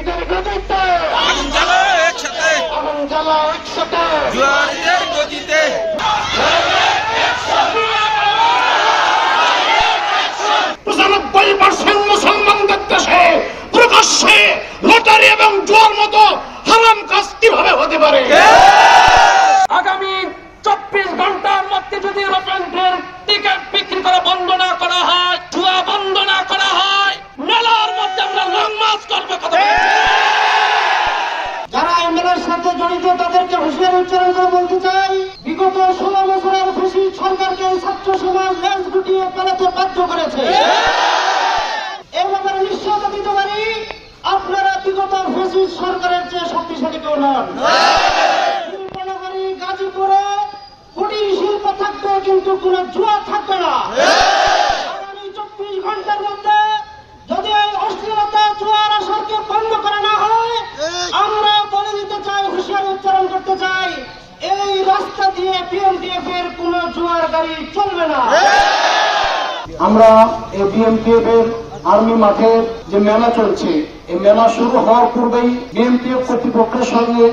শহীদের গতিতে আগুন জ্বালা একসাথে, আগুন জ্বালা একসাথে, জুয়ারিদের গতিতে। 95% মুসলমানদের দেশে প্রকাশ্যে লটারি এবং জুয়ার মতো হারাম কাজ কিভাবে হতে পারে? আগামী 24 ঘন্টার মধ্যে যদি রোপেন্টের টিকিট বিক্রি করা বন্ধ না করা হয়, জুয়া বন্ধ না করা হয়, মেলার মধ্যে আমরা লং মার্চ করবো। যারা এই মেলার সাথে জড়িত তাদেরকে হুঁশিয়ারি উচ্চারণ করে বলতে চাই, বিগত 16 বছরের ফ্যাসিস্ট সরকারকে ছাত্র সমাজ লেজ গুটিয়ে পালাতে বাধ্য করেছে। এই ব্যাপারে নিশ্চয়তা দিতে পারি, আপনারা বিগত ফ্যাসিস্ট সরকারের চেয়ে শক্তিশালী কেউ নন। শিল্পনগরী গাজীপুরে কুটির শিল্প থাকবে, কিন্তু কোন জুয়া থাকবে না। আগামী 24 ঘন্টার মধ্যে যদি এই অশ্লীলতা জুয়ার আসরকে বন্ধ করা না হয়, আমরা বলে দিতে চাই, হুঁশিয়ারি উচ্চারণ করতে চাই, এই রাস্তা দিয়ে বিএমপিএফ এর কোন জুয়ার গাড়ি চলবে না। আমরা এই বিএমপিএফ এর আর্মি মাঠের যে মেলা চলছে, এই মেলা শুরু হওয়ার পূর্বেই বিএমপিএফ কর্তৃপক্ষের সঙ্গে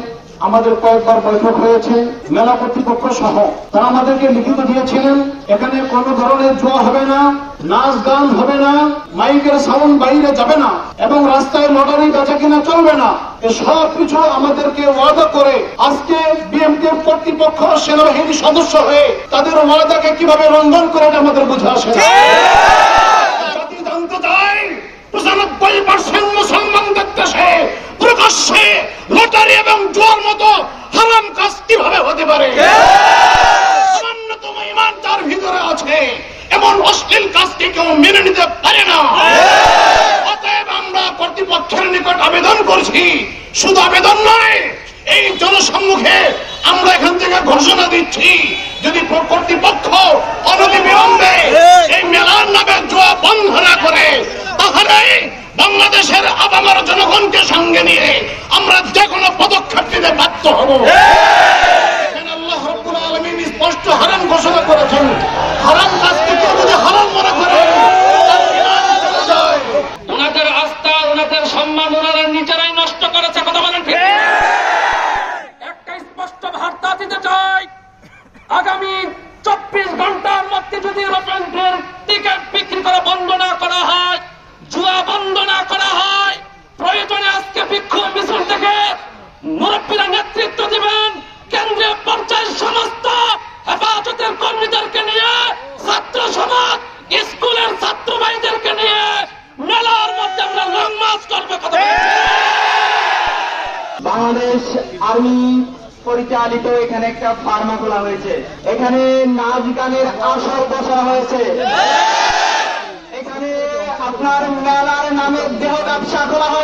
আমাদের কয়েকবার বৈঠক হয়েছে। মেলা কর্তৃপক্ষ সহ তারা আমাদেরকে লিখিত দিয়েছিলেন, এখানে কোন ধরনের জুয়া হবে না, নাচ গান হবে না, মাইকের সাউন্ড বাইরে যাবে না, এবং রাস্তায় লটারি বেচা কিনা চলবে না। সব কিছু আমাদেরকে ওয়াদা করে আজকে বিএমপিএফ কর্তৃপক্ষ সেনাবাহিনীর সদস্য হয়ে তাদের ওয়াদাকে কিভাবে লঙ্ঘন করে আমাদের বুঝে আসে। জাতি জানতে চায় 95% মুসলমানদের দেশে প্রকাশ্যে লটারি এবং জুয়ার মতো হারাম কাজ কিভাবে হতে পারে? সামান্যতম ঈমান যার ভিতরে আছে, এমন অশ্লীল কাজকে কেউ মেনে নিতে পারে না। অতএব আমরা কর্তৃপক্ষের নিকট আবেদন করছি, শুধু আবেদন নয়, এই জনসম্মুখে আমরা এখান থেকে ঘোষণা দিচ্ছি, যদি কর্তৃপক্ষ অনতিবিলম্বে এই মেলার নামে জুয়া বন্ধ না করে, তাহলে বাংলাদেশের আপামর জনগণকে সঙ্গে নিয়ে আমরা যে কোনো পদক্ষেপ নিতে বাধ্য হব। আল্লাহ রাব্বুল আলামিন স্পষ্ট হারাম ঘোষণা করেছেন, হারাম কাজকে কেউ যদি হারাম মনে করে তার ঈমান চলে যায়। ওনাদের আস্থা, ওনাদের সম্মান ওনারা নিজেরাই নষ্ট করেছে। কথা বলেন ঠিক? একটা স্পষ্ট বার্তা দিতে চাই, আগামী 24 ঘন্টার মধ্যে যদি রোপেন্টের টিকিট বিক্রি করা বন্ধ না করা হয়, জুয়া বন্ধ না করা হয়, প্রয়োজনে আজকে বিক্ষোভ মিছিল থেকে মুরব্বীরা নেতৃত্ব দিবেন, কেন্দ্রীয় পর্যায়ের সমস্ত হেফাজতের কর্মীদেরকে নিয়ে, ছাত্র সমাজ, স্কুলের ছাত্র ভাইদেরকে নিয়ে মেলার মধ্যে আমরা লং মার্চ করবো। বাংলাদেশ আর্মি পরিচালিত এখানে একটা ফার্মা খোলা হয়েছে, এখানে নাচ গানের আসর বসানো হয়েছে, এখানে আপনার মেলার নামে দেহ ব্যবসা খোলা হয়েছে।